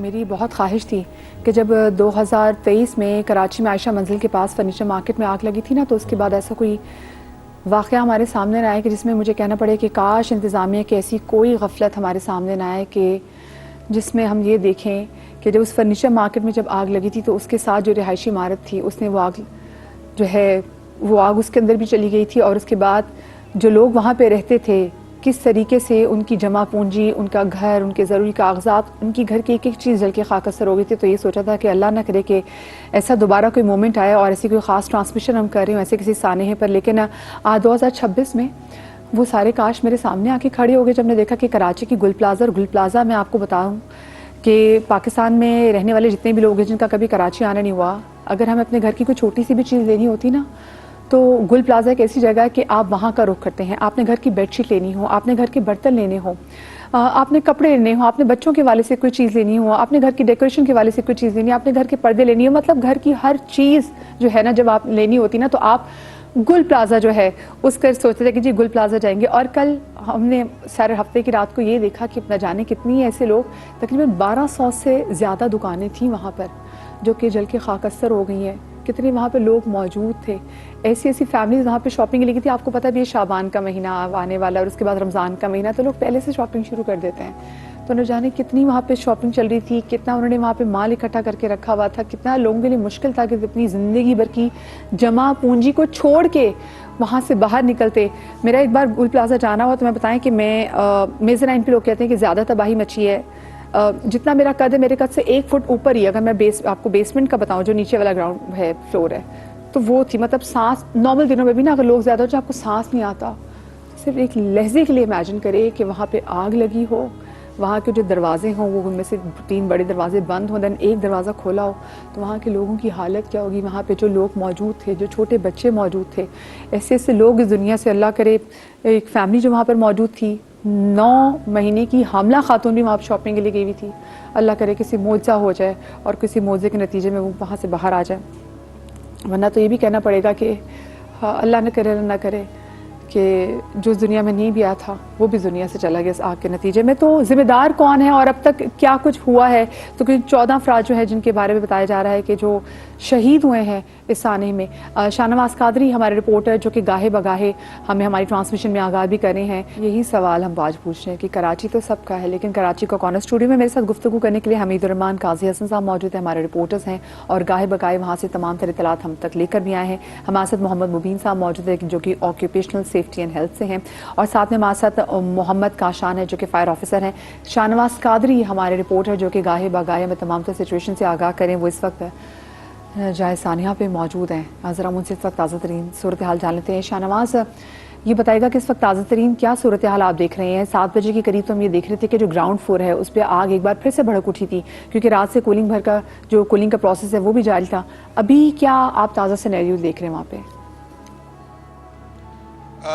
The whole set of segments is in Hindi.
मेरी बहुत ख्वाहिश थी कि जब 2023 में कराची में आयशा मंजिल के पास फर्नीचर मार्केट में आग लगी थी ना, तो उसके बाद ऐसा कोई वाक़या हमारे सामने ना आए कि जिसमें मुझे कहना पड़े कि काश इंतज़ामिया की ऐसी कोई गफलत हमारे सामने ना आए कि जिसमें हम ये देखें कि जब उस फर्नीचर मार्केट में जब आग लगी थी तो उसके साथ जो रिहायशी इमारत थी उसने वो आग जो है वो आग उसके अंदर भी चली गई थी, और उसके बाद जो लोग वहाँ पे रहते थे किस तरीके से उनकी जमा पूंजी, उनका घर, उनके ज़रूरी कागजात, उनकी घर की एक एक चीज़ जल के खाकसर हो गई थी। तो ये सोचा था कि अल्लाह ना करे कि ऐसा दोबारा कोई मोमेंट आए और ऐसी कोई ख़ास ट्रांसमिशन हम कर रहे हो ऐसे किसी सानहे पर। लेकिन आज 2026 में वो सारे काश मेरे सामने आके खड़े हो गए जब मैंने देखा कि कराची की गुल प्लाजा, और गुल प्लाजा मैं आपको बताऊँ कि पाकिस्तान में रहने वाले जितने भी लोग हैं जिनका कभी कराची आना नहीं हुआ, अगर हमें अपने घर की कोई छोटी सी भी चीज़ लेनी होती ना, तो गुल प्लाजा एक ऐसी जगह है कि आप वहाँ का रुख करते हैं। आपने घर की बेडशीट लेनी हो, आपने घर के बर्तन लेने हो, आपने कपड़े लेने हो, आपने बच्चों के वाले से कोई चीज़ लेनी हो, आपने घर की डेकोरेशन के वाले से कोई चीज़ लेनी है, आपने घर के पर्दे लेनी हो, मतलब घर की हर चीज़ जो है ना जब आप लेनी होती ना तो आप गुल प्लाजा जो है उसका सोचते थे कि जी गुल प्लाजा जाएंगे। और कल हमने सारे हफ्ते की रात को ये देखा कि न जाने कितनी ऐसे लोग, तकरीबन 1200 से ज़्यादा दुकानें थी वहाँ पर जो कि जल के खाकस्तर हो गई हैं। कितने वहाँ पे लोग मौजूद थे, ऐसी ऐसी फैमिलीज वहाँ पे शॉपिंग लगी थी। आपको पता भी है शाबान का महीना आने वाला और उसके बाद रमज़ान का महीना, तो लोग पहले से शॉपिंग शुरू कर देते हैं। तो न जाने कितनी वहाँ पे शॉपिंग चल रही थी, कितना उन्होंने वहाँ पे माल इकट्ठा करके रखा हुआ था, कितना लोगों के लिए मुश्किल था कि अपनी ज़िंदगी भर की जमा पूंजी को छोड़ के वहाँ से बाहर निकलते। मेरा एक बार गुल प्लाजा जाना हुआ तो मैं बताएं कि मैं मेज़राइन पे लोग कहते हैं कि ज़्यादा तबाही मची है। जितना मेरा कद है, मेरे कद से 1 फुट ऊपर ही, अगर मैं आपको बेसमेंट का बताऊं जो नीचे वाला ग्राउंड है, फ्लोर है, तो वो थी। मतलब सांस नॉर्मल दिनों में भी ना अगर लोग ज़्यादा हो तो आपको सांस नहीं आता। सिर्फ एक लहजे के लिए इमेजिन करें कि वहाँ पे आग लगी हो, वहाँ के जो दरवाजे हों वो उनमें से 3 बड़े दरवाजे बंद हों, देन एक दरवाज़ा खोला हो, तो वहाँ के लोगों की हालत क्या होगी। वहाँ पे जो लोग मौजूद थे, जो छोटे बच्चे मौजूद थे, ऐसे ऐसे लोग इस दुनिया से, अल्लाह करे। एक फैमिली जो वहाँ पर मौजूद थी, 9 महीने की हामला खातून भी वहाँ पर शॉपिंग के लिए गई हुई थी। अल्लाह करे किसी मौजा हो जाए और किसी मौजे के नतीजे में वो वहाँ से बाहर आ जाए, वरना तो ये भी कहना पड़ेगा कि हाँ, अल्लाह न करे ना करे कि जो दुनिया में नहीं भी आया था वो भी दुनिया से चला गया इस आग के नतीजे में। तो जिम्मेदार कौन है और अब तक क्या कुछ हुआ है, तो कुछ 14 अफराद जो है जिनके बारे में बताया जा रहा है कि जो शहीद हुए हैं इस साने में। शाहनवाज कादरी हमारे रिपोर्टर जो कि गाहे बगाहे हमें हमारी ट्रांसमिशन में आगाह भी कर रहे हैं, यही सवाल हम आज पूछ रहे हैं कि कराची तो सबका है, लेकिन कराची का कॉर्नर स्टूडियो में मेरे साथ गुफ्तगू करने के लिए हमीदुर्रहमान काजी हसन साहब मौजूद है, हमारे रिपोर्टर्स हैं, और गाहे बगाहे वहाँ से तमाम तर इतलात हम तक लेकर भी आए हैं। हमारे साथ मोहम्मद मुबीन साहब मौजूद है जो कि ऑक्यूपेशनल सेफ्टी एंड हेल्थ से हैं, और साथ में हमारे साथ मोहम्मद काशान है जो कि फायर ऑफिसर हैं। शाहनवाज कादरी हमारे रिपोर्टर जो कि गाहे बगाहे हमें तमाम तर सिचुएशन से आगाह करें, वो इस वक्त जाए सानिया पे मौजूद हैं। ज़रा मुझसे इस वक्त ताज़ा तरीन सूरत हाल जान लेते हैं। शाहनवाज, ये बताएगा कि इस वक्त ताज़ा तरीन क्या सूरत हाल आप देख रहे हैं? 7 बजे के करीब तो हम ये देख रहे थे कि जो ग्राउंड फ्लोर है उस पर आग एक बार फिर से भड़क उठी थी, क्योंकि रात से कूलिंग का प्रोसेस है वो भी जारी था। अभी क्या आप ताज़ा सिनेरियो देख रहे हैं वहाँ पे?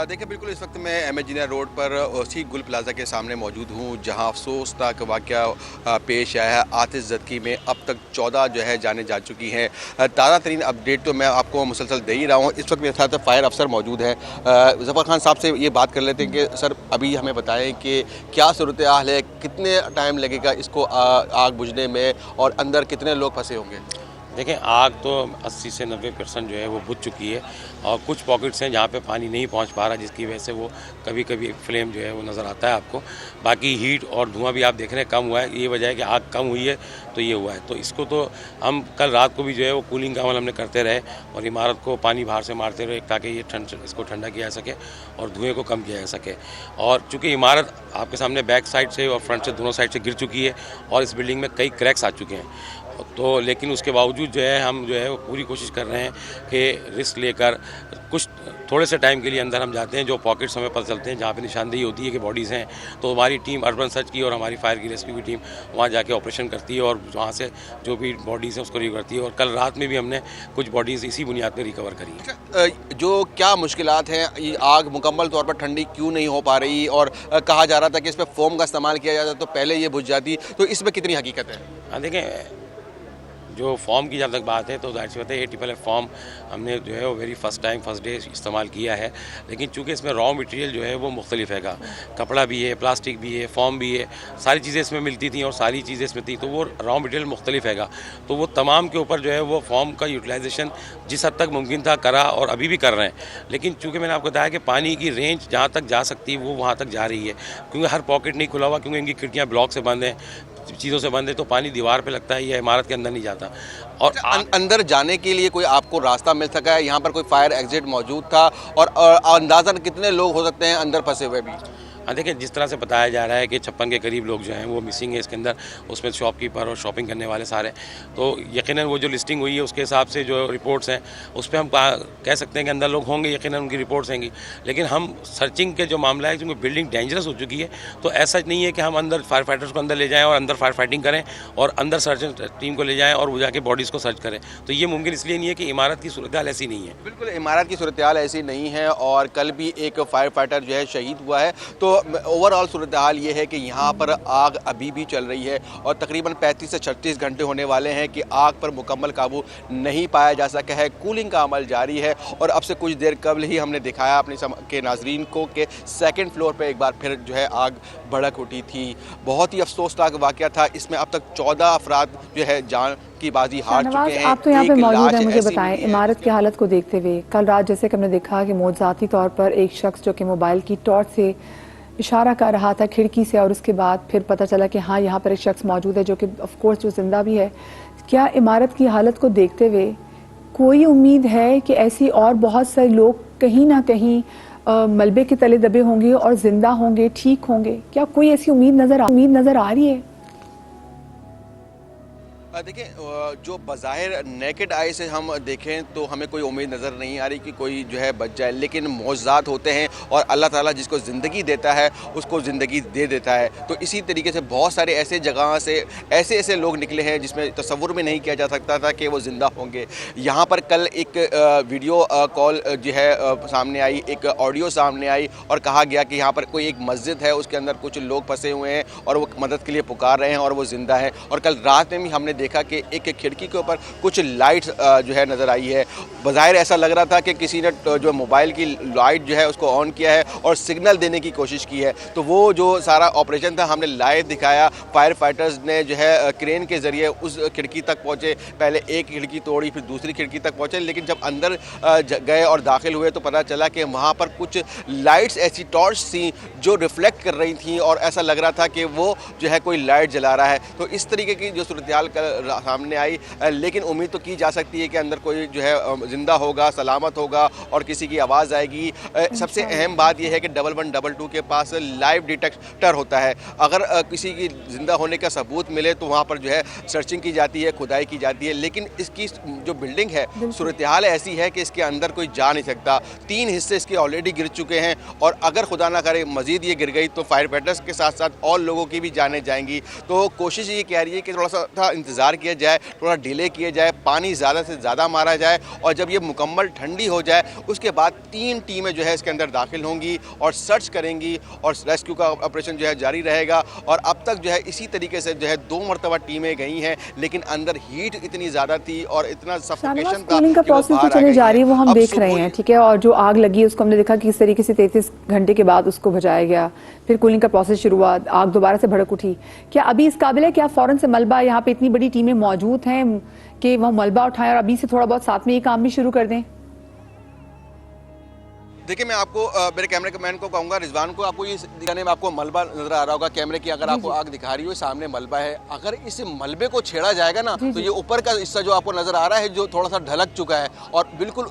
देखिए, बिल्कुल इस वक्त मैं एम इंजीनियर रोड पर उसी गुल प्लाजा के सामने मौजूद हूँ जहाँ अफसोसनाक वाक़या पेश आया है। आतिश ज़दकी में अब तक 14 जो है जाने जा चुकी हैं। ताज़ा तरीन अपडेट तो मैं आपको मुसलसल दे ही रहा हूँ। इस वक्त मेरे साथ फायर अफसर मौजूद हैं। ज़फ़र खान साहब से ये बात कर लेते हैं कि सर अभी हमें बताएं कि क्या सूरत हाल है, कितने टाइम लगेगा इसको आग बुझने में, और अंदर कितने लोग फंसे होंगे? देखें, आग तो 80 से 90% जो है वो बुझ चुकी है, और कुछ पॉकेट्स हैं जहाँ पे पानी नहीं पहुँच पा रहा, जिसकी वजह से वो कभी कभी फ्लेम जो है वो नज़र आता है आपको। बाकी हीट और धुआं भी आप देख रहे हैं कम हुआ है, ये वजह है कि आग कम हुई है तो ये हुआ है। तो इसको तो हम कल रात को भी जो है वो कूलिंग का अमल हमने करते रहे और इमारत को पानी बाहर से मारते रहे ताकि ये इसको ठंडा किया जा सके और धुएँ को कम किया जा सके। और चूँकि इमारत आपके सामने बैक साइड से और फ्रंट से दोनों साइड से गिर चुकी है और इस बिल्डिंग में कई क्रैक्स आ चुके हैं, तो लेकिन उसके बावजूद जो है हम जो है वो पूरी कोशिश कर रहे हैं कि रिस्क लेकर कुछ थोड़े से टाइम के लिए अंदर हम जाते हैं। जो पॉकेट्स हमें पता चलते हैं जहाँ पे निशानदेही होती है कि बॉडीज़ हैं, तो हमारी टीम अर्बन सर्च की और हमारी फायर की रेस्क्यू की टीम वहाँ जाके ऑपरेशन करती है और वहाँ से जो भी बॉडीज़ हैं उसको रिकवर करती है। और कल रात में भी हमने कुछ बॉडीज़ इसी बुनियाद पर रिकवर करी। जो क्या मुश्किलात हैं, ये आग मुकम्मल तौर पर ठंडी क्यों नहीं हो पा रही, और कहा जा रहा था कि इस पर फोम का इस्तेमाल किया जाता तो पहले ये बुझ जाती, तो इसमें कितनी हकीकत है? हाँ, देखें, जो फॉर्म की जहाँ तक बात है तो जाहिर सी बात है AFFF फॉर्म हमने जो है वो वेरी फर्स्ट डे इस्तेमाल किया है, लेकिन चूँकि इसमें रॉ मटेरियल जो है वो मुख्तलिफ हैगा, कपड़ा भी है, प्लास्टिक भी है, फॉर्म भी है, सारी चीज़ें इसमें मिलती थी और सारी चीज़ें इसमें थी, तो वो रॉ मटेरियल मुख्तलिफ हैगा, तो वो तमाम के ऊपर जो है वो फॉर्म का यूटिलाइजेशन जिस हद तक मुमकिन था करा और अभी भी कर रहे हैं। लेकिन चूँकि मैंने आपको बताया कि पानी की रेंज जहाँ तक जा सकती है वो वहाँ तक जा रही है, क्योंकि हर पॉकेट नहीं खुला हुआ, क्योंकि इनकी खिड़कियाँ ब्लॉक से बंद हैं, चीज़ों से बंद है, तो पानी दीवार पे लगता है या इमारत के अंदर नहीं जाता। और अंदर जाने के लिए कोई आपको रास्ता मिल सका है? यहाँ पर कोई फायर एग्जिट मौजूद था? और अंदाज़न कितने लोग हो सकते हैं अंदर फंसे हुए भी? हाँ, देखिए जिस तरह से बताया जा रहा है कि 56 के करीब लोग जो हैं वो मिसिंग है इसके अंदर, उसमें शॉपकीपर और शॉपिंग करने वाले सारे, तो यकीनन वो जो लिस्टिंग हुई है उसके हिसाब से जो रिपोर्ट्स हैं उस पर हम कह सकते हैं कि अंदर लोग होंगे, यकीनन उनकी रिपोर्ट्स आएंगी। लेकिन हम सर्चिंग के जो मामला है, क्योंकि बिल्डिंग डेंजरस हो चुकी है, तो ऐसा नहीं है कि हम अंदर फायर फाइटर्स को अंदर ले जाएँ और अंदर फायर फाइटिंग करें और अंदर सर्च टीम को ले जाएँ और वो जाके बॉडीज़ को सर्च करें, तो ये मुमकिन इसलिए नहीं है कि इमारत की सूरत हाल ऐसी नहीं है। बिल्कुल, इमारत की सूरत हाल ऐसी नहीं है और कल भी एक फायर फाइटर जो है शहीद हुआ है। तो ओवरऑल सूरत हाल ये है कि यहाँ पर आग अभी भी चल रही है और तकरीबन 35 से 36 घंटे होने वाले हैं कि आग पर मुकम्मल काबू नहीं पाया जा सका है। कूलिंग का अमल जारी है और अब से कुछ देर कबल ही हमने दिखाया अपने के नाजरीन को कि सेकंड फ्लोर पे एक बार फिर जो है आग भड़क उठी थी। बहुत ही अफसोसनाक वाक़या था। इसमें अब तक 14 अफराद जो है जान की बाजी हार चुके हैं। आप तो यहाँ पे मौजूद हैं, मुझे बताएं मिली है। इमारत की हालत को देखते हुए। कल रात जैसे कि हमने देखा कि मौज़ाती तौर पर एक शख्स जो कि मोबाइल की टॉर्च से इशारा कर रहा था खिड़की से, और उसके बाद फिर पता चला कि हाँ यहाँ पर एक शख्स मौजूद है जो कि ऑफ कोर्स जो जिंदा भी है। क्या इमारत की हालत को देखते हुए कोई उम्मीद है कि ऐसी और बहुत सारे लोग कहीं ना कहीं मलबे के तले दबे होंगे और जिंदा होंगे, ठीक होंगे? क्या कोई ऐसी उम्मीद नजर आ रही है? देखिए, जो बज़ाहिर नेकेड आई से हम देखें तो हमें कोई उम्मीद नज़र नहीं आ रही कि कोई जो है बच जाए, लेकिन मौज़ात होते हैं और अल्लाह ताला जिसको ज़िंदगी देता है उसको ज़िंदगी दे देता है। तो इसी तरीके से बहुत सारे ऐसे जगह से ऐसे लोग निकले हैं जिसमें तसव्वुर भी नहीं किया जा सकता था कि वो ज़िंदा होंगे। यहाँ पर कल एक वीडियो कॉल जो है सामने आई, एक ऑडियो सामने आई और कहा गया कि यहाँ पर कोई एक मस्जिद है, उसके अंदर कुछ लोग फंसे हुए हैं और वो मदद के लिए पुकार रहे हैं और वो ज़िंदा है। और कल रात में भी हमने देखा कि एक खिड़की के ऊपर कुछ लाइट्स जो है नज़र आई है। बज़ाहिर ऐसा लग रहा था कि किसी ने जो मोबाइल की लाइट जो है उसको ऑन किया है और सिग्नल देने की कोशिश की है। तो वो जो सारा ऑपरेशन था हमने लाइव दिखाया। फायर फाइटर्स ने जो है क्रेन के ज़रिए उस खिड़की तक पहुँचे, पहले एक खिड़की तोड़ी फिर दूसरी खिड़की तक पहुँचे, लेकिन जब अंदर गए और दाखिल हुए तो पता चला कि वहाँ पर कुछ लाइट्स ऐसी टॉर्च थी जो रिफ्लेक्ट कर रही थी और ऐसा लग रहा था कि वो जो है कोई लाइट जला रहा है। तो इस तरीके की जो सूरत हाल सामने आई, लेकिन उम्मीद तो की जा सकती है कि अंदर कोई जो है जिंदा होगा, सलामत होगा और किसी की आवाज़ आएगी। सबसे अहम बात यह है कि 1112 के पास लाइव डिटेक्टर होता है। अगर किसी की जिंदा होने का सबूत मिले तो वहाँ पर जो है सर्चिंग की जाती है, खुदाई की जाती है। लेकिन इसकी जो बिल्डिंग है सूरत हाल ऐसी है कि इसके अंदर कोई जा नहीं सकता। 3 हिस्से इसके ऑलरेडी गिर चुके हैं और अगर खुदा ना करे मजीद ये गिर गई तो फायर फाइटर्स के साथ साथ और लोगों की भी जानें जाएंगी। तो कोशिश ये कह रही है कि थोड़ा सा इंतज़ार किया जाए, थोड़ा डिले किया जाए, पानी ज़्यादा से ज़्यादा मारा जाए और जब ये मुकम्मल ठंडी हो जाए उसके बाद 3 टीमें जो है इसके अंदर दाखिल होंगी और सर्च करेंगी और रेस्क्यू का ऑपरेशन जो है जारी रहेगा। और अब तक जो है इसी तरीके से जो है 2 मरतबा टीमें गई हैं, लेकिन अंदर हीट इतनी ज़्यादा थी और इतना सफोकेशन था का प्रोसेस तो चले जा रही है, वो हम देख रहे हैं, ठीक है। और जो आग लगी उसको हमने देखा कि किस तरीके से 33 घंटे के बाद उसको बुझाया गया, फिर कूलिंग का प्रोसेस शुरू हुआ, आग दोबारा से भड़क उठी। क्या अभी इस काबिल है, क्या फ़ौरन से मलबा, यहाँ पे इतनी बड़ी टीमें मौजूद हैं कि वह मलबा उठाएं और अभी से थोड़ा बहुत साथ में ये काम भी शुरू कर दें? देखिए, मैं आपको मेरे कैमरे मैन को कहूँगा, रिजवान को, आपको ये दिखाने में आपको मलबा नजर आ रहा होगा कैमरे की, अगर आपको आग दिखा रही हो सामने मलबा है। अगर इस मलबे को छेड़ा जाएगा ना तो ये ऊपर का हिस्सा जो आपको नजर आ रहा है जो थोड़ा सा ढलक चुका है और बिल्कुल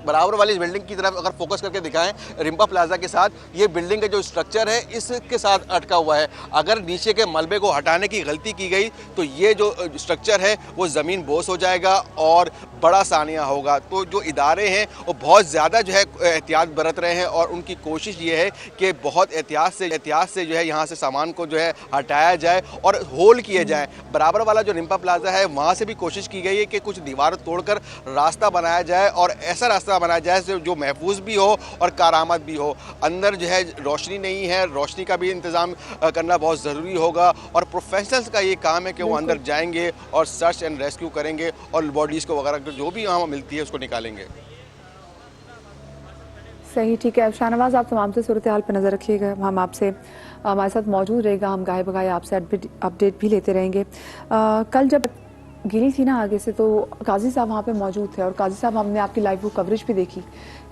बराबर वाली बिल्डिंग की तरफ अगर फोकस करके दिखाएं, रिम्पा प्लाजा के साथ ये बिल्डिंग का जो स्ट्रक्चर है इसके साथ अटका हुआ है। अगर नीचे के मलबे को हटाने की गलती की गई तो ये जो स्ट्रक्चर है वो ज़मीन बोस हो जाएगा और बड़ा सानिया होगा। तो जो इदारे हैं वो बहुत ज़्यादा जो है एहतियात बरत रहे हैं और उनकी कोशिश ये है कि बहुत एहतियात से जो है यहाँ से सामान को जो है हटाया जाए और होल किए जाए। बराबर वाला जो रिम्पा प्लाजा है वहाँ से भी कोशिश की गई है कि कुछ दीवार तोड़कर रास्ता बनाया जाए और ऐसा रास्ता बनाया जाए जो महफूज भी हो और कारआमद भी हो। अंदर जो है रोशनी नहीं है, रोशनी का भी इंतज़ाम करना बहुत ज़रूरी होगा और प्रोफेशनल्स का ये काम है कि वो अंदर जाएंगे और सर्च एंड रेस्क्यू करेंगे और बॉडीज़ को वगैरह जो भी वहाँ मिलती है उसको निकालेंगे। सही, ठीक है। अब शाहनवाज, आप तमाम से सूरत हाल पर नज़र रखिएगा, हम आपसे हमारे साथ मौजूद रहेगा, हम गाहे बगाहे आपसे अपडेट भी लेते रहेंगे। कल जब गिरी थी ना आगे से, तो काजी साहब वहाँ पे मौजूद थे और काजी साहब हमने आपकी लाइव वो कवरेज भी देखी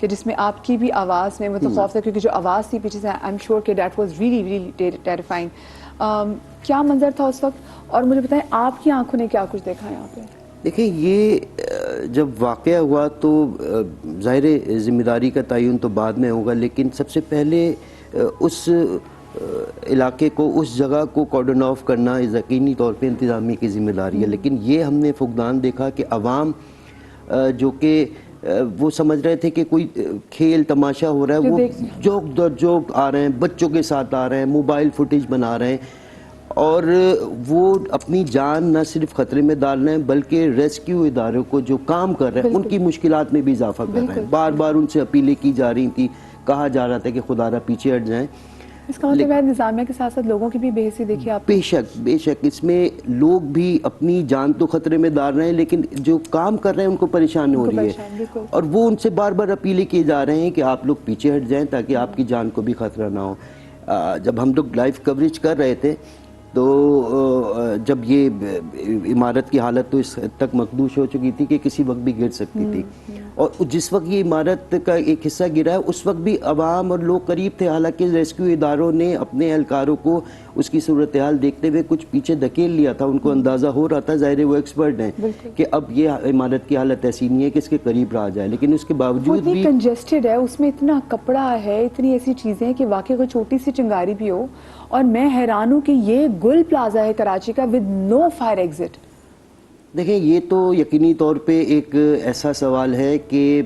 कि जिसमें आपकी भी आवाज़ में मतलब खौफ था, क्योंकि जो आवाज़ थी पीछे से, आई एम श्योर कि that was really really terrifying. क्या मंजर था उस वक्त, और मुझे बताएं आपकी आंखों ने क्या कुछ देखा यहाँ पे? देखिए, ये जब वाक़या हुआ तो ज़ाहिर ज़िम्मेदारी का तयन तो बाद में होगा, लेकिन सबसे पहले उस इलाके को, उस जगह को कॉर्डन ऑफ करना यकीनी तौर पे इंतज़ामिया की ज़िम्मेदारी है। लेकिन ये हमने फुकदान देखा कि अवाम जो कि वो समझ रहे थे कि कोई खेल तमाशा हो रहा है, वो जोक दर जोक आ रहे हैं, बच्चों के साथ आ रहे हैं, मोबाइल फुटेज बना रहे हैं और वो अपनी जान न सिर्फ ख़तरे में डाल रहे हैं बल्कि रेस्क्यू इदारों को जो काम कर रहे हैं उनकी मुश्किलात में भी इजाफा कर रहे हैं। बार बार उनसे अपीलें की जा रही थी, कहा जा रहा था कि खुदारा पीछे हट जाएं। इसका मतलब है निज़ामिया के साथ साथ लोगों की भी बेहसी देखिए आप। बेशक इसमें लोग भी अपनी जान तो खतरे में डाल रहे हैं, लेकिन जो काम कर रहे हैं उनको परेशानी हो रही है और वो उनसे बार बार अपीलें किए जा रहे हैं कि आप लोग पीछे हट जाएं ताकि आपकी जान को भी खतरा ना हो। जब हम लोग लाइव कवरेज कर रहे थे तो जब ये इमारत की हालत तो इस हद तक मखदूश हो चुकी थी कि किसी वक्त भी गिर सकती थी और जिस वक्त ये इमारत का एक हिस्सा गिरा है उस वक्त भी अवाम और लोग करीब थे। हालांकि रेस्क्यू इदारों ने अपने एहलकारों को उसकी सूरत हाल देखते हुए कुछ पीछे धकेल लिया था। उनको अंदाज़ा हो रहा था, ज़ाहिर है वो एक्सपर्ट हैं, कि अब ये इमारत की हालत ऐसी नहीं है कि इसके करीब रहा जाए, लेकिन उसके बावजूद भी कंजेस्टेड है, उसमें इतना कपड़ा है, इतनी ऐसी चीज़ें कि वाकई कोई छोटी सी चिंगारी भी हो। और मैं हैरान हूँ कि ये गुल प्लाजा है कराची का विद नो फायर एग्जिट। देखें, ये तो यकीनी तौर पे एक ऐसा सवाल है कि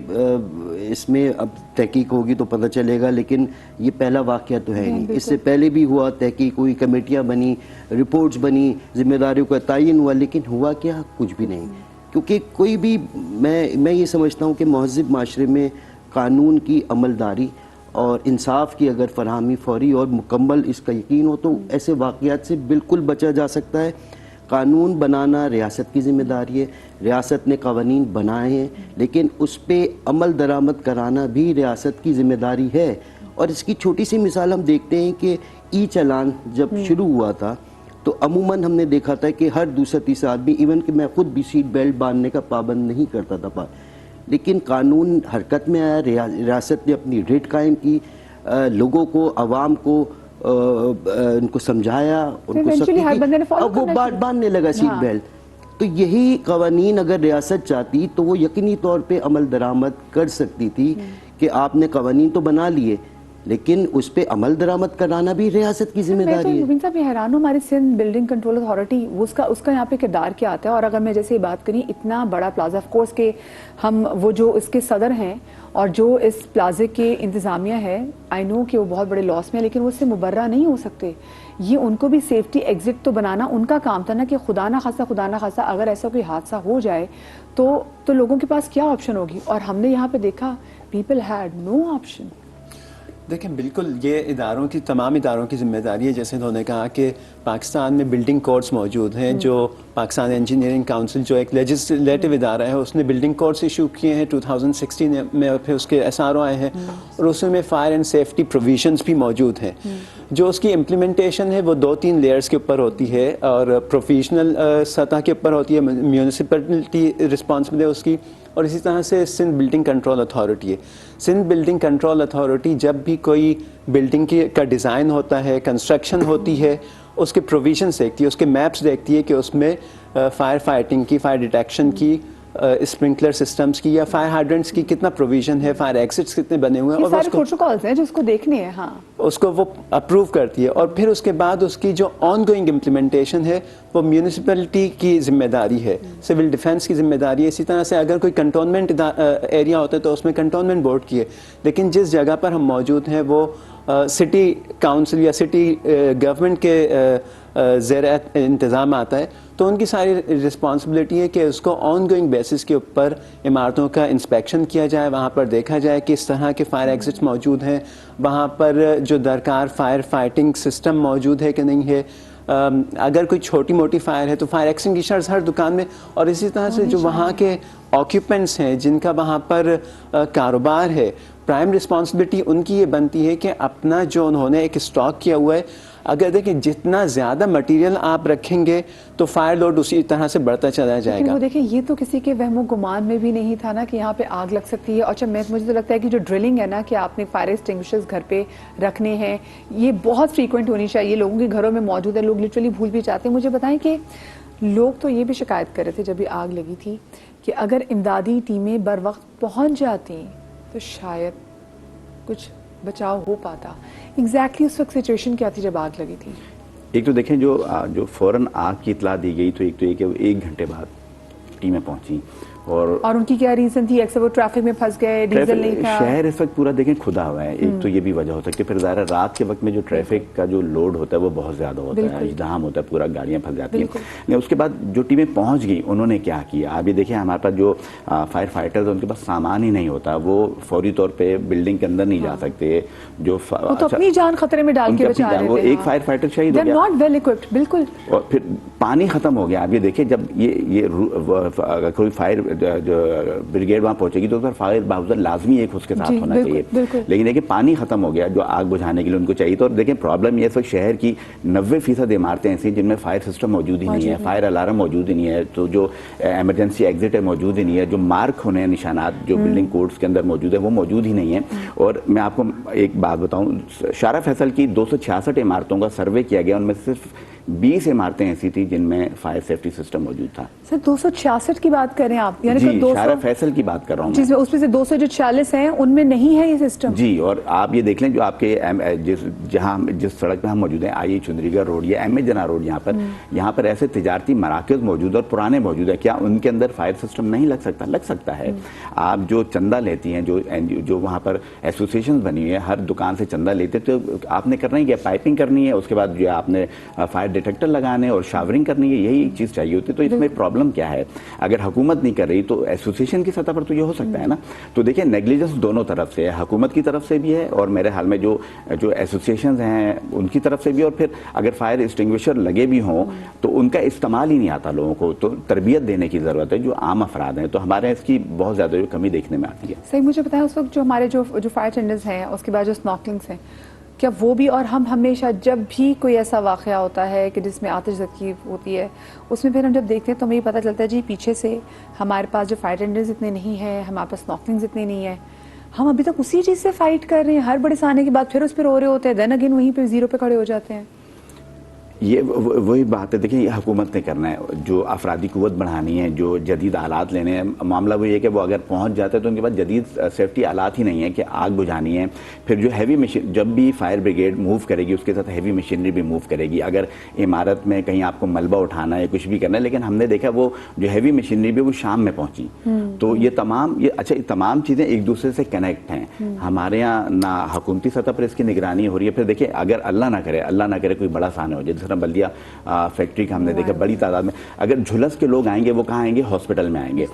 इसमें अब तहकीक होगी तो पता चलेगा, लेकिन ये पहला वाक़या तो है नहीं। इससे पहले भी हुआ तहकीक हुई, कमेटियाँ बनी, रिपोर्ट्स बनी, जिम्मेदारियों का तयन हुआ, लेकिन हुआ क्या? कुछ भी नहीं। क्योंकि कोई भी मैं ये समझता हूँ कि महज़िब माशरे में कानून की अमलदारी और इंसाफ की अगर फरहमी फौरी और मुकम्मल इसका यकीन हो तो ऐसे वाक़यात से बिल्कुल बचा जा सकता है। कानून बनाना रियासत की ज़िम्मेदारी है, रियासत ने कवानीन बनाए हैं, लेकिन उस पर अमल दरामद कराना भी रियासत की ज़िम्मेदारी है। और इसकी छोटी सी मिसाल हम देखते हैं कि ई चालान जब शुरू हुआ था तो अमूमन हमने देखा था कि हर दूसरा तीसरा आदमी, इवन कि मैं खुद भी सीट बेल्ट बांधने का पाबंद नहीं करता था, लेकिन कानून हरकत में आया, रियासत ने अपनी रेट कायम की, लोगों को, आवाम को उनको समझाया, उनको सख्ती की, अब वो बांधने लगा सीट बेल्ट। तो यही कवानीन अगर रियासत चाहती तो वो यकीनी तौर पे अमल दरामद कर सकती थी कि आपने कवानीन तो बना लिए लेकिन उस पर अमल दरामद कराना भी रियासत की जिम्मेदारी है। मुबीन साहब, हैरान हूँ, हमारी सिंध बिल्डिंग कंट्रोल अथॉरिटी उसका यहाँ पे किरदार क्या आता है? और अगर मैं जैसे बात करी, इतना बड़ा प्लाजा, ऑफ कोर्स के हम वो जो इसके सदर हैं और जो इस प्लाजे के इंतज़ामिया है, आई नो कि वो बहुत बड़े लॉस में है, लेकिन वो उससे मुबर्रा नहीं हो सकते। ये उनको भी सेफ्टी एग्जिट तो बनाना उनका काम था ना, कि खुदा ना खासा अगर ऐसा कोई हादसा हो जाए तो लोगों के पास क्या ऑप्शन होगी। और हमने यहाँ पे देखा पीपल हैड नो ऑप्शन। देखें, बिल्कुल ये इदारों की, तमाम इदारों की जिम्मेदारी है। जैसे उन्होंने कहा कि पाकिस्तान में बिल्डिंग कोड्स मौजूद हैं, जो पाकिस्तान इंजीनियरिंग काउंसिल जो एक लेजिस्लेटिव इदारा है उसने बिल्डिंग कोड्स इशू किए हैं 2016 में, और फिर उसके SRO आए हैं और उसमें फायर एंड सेफ्टी प्रोविजंस भी मौजूद हैं। जो उसकी इम्प्लीमेंटेशन है वो 2-3 लेयर्स के ऊपर होती है और प्रोफेशनल सतह के ऊपर होती है, म्यूनिसिपलिटी रिस्पॉन्सिबल है उसकी, और इसी तरह से सिंध बिल्डिंग कंट्रोल अथॉरिटी है। सिंध बिल्डिंग कंट्रोल अथॉरिटी जब भी कोई बिल्डिंग का डिज़ाइन होता है, कंस्ट्रक्शन होती है, उसके प्रोविजंस देखती है, उसके मैप्स देखती है कि उसमें फायर फाइटिंग की, फायर डिटेक्शन की स्प्रिंकलर सिस्टम्स की या फायर हाइड्रेंट्स की कितना प्रोविजन है, फायर एग्जिट्स कितने बने हुए हैं, ये और सारे उसको प्रोटोकॉल्स हैं जो उसको देखने हैं। हाँ, उसको वो अप्रूव करती है, और फिर उसके बाद उसकी जो ऑन गोइंग इम्प्लीमेंटेशन है वो म्यूनिसिपैलिटी की जिम्मेदारी है, सिविल डिफेंस की जिम्मेदारी है। इसी तरह से अगर कोई कंटोनमेंट एरिया होता है तो उसमें कंटोनमेंट बोर्ड की है, लेकिन जिस जगह पर हम मौजूद हैं वो सिटी काउंसिल या सिटी गवर्नमेंट के ज़ेर इंतज़ाम आता है, तो उनकी सारी रिस्पॉन्सिबिलिटी है कि उसको ऑन गोइंग बेसिस के ऊपर इमारतों का इंस्पेक्शन किया जाए, वहाँ पर देखा जाए कि इस तरह के फायर एग्जिट्स मौजूद हैं, वहाँ पर जो दरकार फायर फाइटिंग सिस्टम मौजूद है कि नहीं है, अगर कोई छोटी मोटी फायर है तो फायर एक्सटिंग्विशर्स हर दुकान में, और इसी तरह से जो वहाँ के ऑक्यूपेंट्स हैं जिनका वहाँ पर कारोबार है, प्राइम रिस्पॉन्सिबिलिटी उनकी ये बनती है कि अपना जो उन्होंने एक स्टॉक किया हुआ है, अगर देखिए जितना ज़्यादा मटेरियल आप रखेंगे तो फायर लोड उसी तरह से बढ़ता चला जाएगा। वो देखिए ये तो किसी के वहमो गुमान में भी नहीं था ना कि यहाँ पे आग लग सकती है। अच्छा, मुझे तो लगता है कि जो ड्रिलिंग है ना कि आपने फायर एक्सटिंग्विशर्स घर पे रखने हैं, ये बहुत फ्रीक्वेंट होनी चाहिए, लोगों के घरों में मौजूद है, लोग लिटरली भूल भी जाते हैं। मुझे बताएं कि लोग तो ये भी शिकायत कर रहे थे जब भी आग लगी थी कि अगर इमदादी टीमें बर वक्त पहुँच जाती तो शायद कुछ बचाव हो पाता। एग्जैक्टली उस वक्त सिचुएशन क्या थी जब आग लगी थी? एक तो देखें जो फौरन आग की इतला दी गई तो एक तो एक घंटे बाद टीमें पहुंची, और उनकी क्या रीजन थी? अक्सर वो ट्रैफिक में फंस गए, डीजल नहीं था। शहर इस वक्त पूरा देखें खुदा हुआ है, एक तो ये भी वजह हो सकती है। फिर ज़ाहिर रात के वक्त में जो ट्रैफिक का जो लोड होता है वो बहुत ज़्यादा होता है, इज़्दिहाम होता है, पूरा गाड़ियाँ फंस जाती हैं। लेकिन उसके बाद जो टीमें पहुँच गई उन्होंने क्या किया, आप ये देखिए हमारे पास जो फायर फाइटर्स उनके पास सामान ही नहीं होता, वो फौरी तौर पर बिल्डिंग के अंदर नहीं जा सकते, जो तो अपनी जान खतरे में डाल के बचा रहे थे। वो एक फायर फाइटर शहीद हो गया, नॉट वेल इक्विप्ड, बिल्कुल। और फिर पानी खत्म हो गया। आप ये देखिए जब ये कोई फायर ब्रिगेड वहाँ पहुंचेगी तो उस पर फायर बहादुर लाजमी एक उसके साथ होना चाहिए, लेकिन देखिए पानी खत्म हो गया जो आग बुझाने के लिए उनको चाहिए। तो देखिए प्रॉब्लम ये इस वक्त शहर की 90% इमारतें ऐसी जिनमें फायर सिस्टम मौजूद ही नहीं है, फायर अलार्म मौजूद ही नहीं है, तो जो इमरजेंसी एग्जिट है मौजूद ही नहीं है, जो मार्क होने हैं निशानात जो बिल्डिंग कोड्स के अंदर मौजूद है वो मौजूद ही नहीं है। और मैं आपको एक बात बताऊं, शारा फैसल की 266 इमारतों का सर्वे किया गया, उनमें सिर्फ 20 इमारतें ऐसी थी जिनमें फायर सेफ्टी सिस्टम मौजूद था। सर 266 की बात कर रहे हैं आप, यानी जी, कि 200 शारा फैसल की बात कर रहा हूँ जिसमें उसमें से 246 हैं उनमें नहीं है ये सिस्टम। जी, और आप ये देख लें जो आपके जिस सड़क पे हम मौजूद हैं, आई चुंदरीगढ़ रोड या एम ए जना रोड, यहाँ पर ऐसे तिजारती मराकज़ मौजूद और पुराने मौजूद है, क्या उनके अंदर फायर सिस्टम नहीं लग सकता? लग सकता है। आप जो चंदा लेती हैं, जो वहाँ पर एसोसिएशन बनी हुई है, हर दुकान से चंदा लेते तो आपने करना ही क्या, पाइपिंग करनी है, उसके बाद जो आपने फायर डिटेक्टर लगाने और शावरिंग करनी है, यही चीज़ चाहिए होती है। तो इसमें प्रॉब्लम क्या है, अगर हुकूमत नहीं कर रही तो एसोसिएशन की सतह पर तो ये हो सकता है ना। तो देखिए नेग्लिजेंस दोनों तरफ से है, हुकूमत की तरफ से भी है और मेरे हाल में जो एसोसिएशन हैं उनकी तरफ से भी। और फिर अगर फायर एक्सटिंग्विशर लगे भी हों तो उनका इस्तेमाल ही नहीं आता लोगों को, तो तरबियत देने की ज़रूरत है जो आम अफराद हैं। तो हमारे यहाँ इसकी बहुत ज़्यादा कमी देखने में आती है। सही, मुझे बताया उस वक्त जो हमारे जो फायर टेंडर्स हैं, उसके बाद जो स्नॉर्कलिंग्स हैं, क्या वो भी, और हम हमेशा जब भी कोई ऐसा वाक़या होता है कि जिसमें आतिशज़दी होती है उसमें फिर हम जब देखते हैं तो हमें ये पता चलता है जी पीछे से हमारे पास जो फायर टेंडर्स इतने नहीं है, हमारे पास स्नॉर्कलिंग्स इतने नहीं है, हम अभी तक उसी चीज़ से फाइट कर रहे हैं। हर बड़े आने के बाद फिर उस पर रो रहे होते हैं, देन अगेन वहीं पर जीरो पे खड़े हो जाते हैं। ये वही बात है। देखिए ये हुकूमत ने करना है, जो अफरादी कुव्वत बढ़ानी है, जो जदीद आलात लेने हैं। मामला वो ये कि वो अगर पहुंच जाते हैं तो उनके पास जदीद सेफ्टी आलात ही नहीं है कि आग बुझानी है। फिर जो हैवी मशीन, जब भी फायर ब्रिगेड मूव करेगी उसके साथ हैवी मशीनरी भी मूव करेगी। अगर इमारत में कहीं आपको मलबा उठाना है, कुछ भी करना है, लेकिन हमने देखा वो जो हैवी मशीनरी भी वो शाम में पहुंची। तो ये तमाम चीज़ें एक दूसरे से कनेक्ट हैं। हमारे यहाँ ना हुकूमती सतह पर इसकी निगरानी हो रही है। फिर देखिए अगर अल्लाह ना करे कोई बड़ा साना हो जाए, बल्दिया फैक्ट्री का हमने देखा बड़ी तादाद में, अगर झुलस के लोग आएंगे वो कहाँ आएंगे, हॉस्पिटल में आएंगे।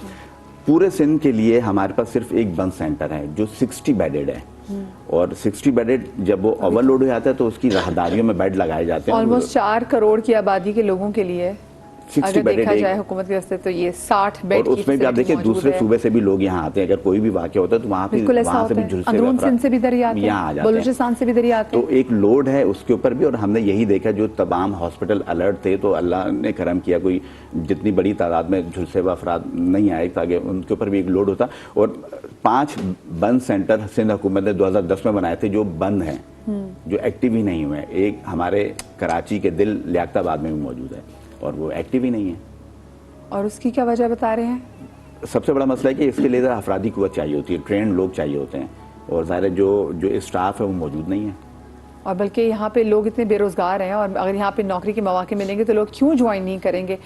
पूरे सिंध के लिए हमारे पास सिर्फ एक बंद सेंटर है जो 60 बेडेड है, और 60 बेडेड जब वो ओवरलोड हो जाता है तो उसकी राहदारियों में बेड लगाए जाते हैं। ऑलमोस्ट 4 करोड़ की आबादी के लोगों के लिए अगर देखा जाए हुकूमत की वजह से तो ये 60 बेड की, और उसमें भी आप देखिए दूसरे सूबे से भी लोग यहाँ आते हैं। अगर कोई भी वाक़या होता है तो वहाँ से भी सिंध से भी दरिया आते हैं, बलूचिस्तान से भी दरिया आते हैं। तो एक लोड है उसके ऊपर भी। और हमने यही देखा जो तमाम हॉस्पिटल अलर्ट थे तो अल्लाह ने करम किया, कोई जितनी बड़ी तादाद में झुलसे हुए अफराद नहीं आए ताकि उनके ऊपर भी एक लोड होता। और 5 बंद सेंटर सिंध हुकूमत ने 2010 में बनाए थे जो बंद हैं, जो एक्टिव ही नहीं हुए। एक हमारे कराची के दिल लियाकताबाद में भी मौजूद है और वो एक्टिव ही नहीं है। और उसकी क्या वजह बता रहे हैं? सबसे बड़ा मसला है कि इसके लिए अफरादी कुव्वत चाहिए होती है, ट्रेंड लोग चाहिए होते हैं, और ज़ाहिर है जो स्टाफ है वो मौजूद नहीं है। और बल्कि यहाँ पे लोग इतने बेरोजगार हैं और अगर यहाँ पे नौकरी के मौके मिलेंगे तो लोग क्यों ज्वाइन नहीं करेंगे।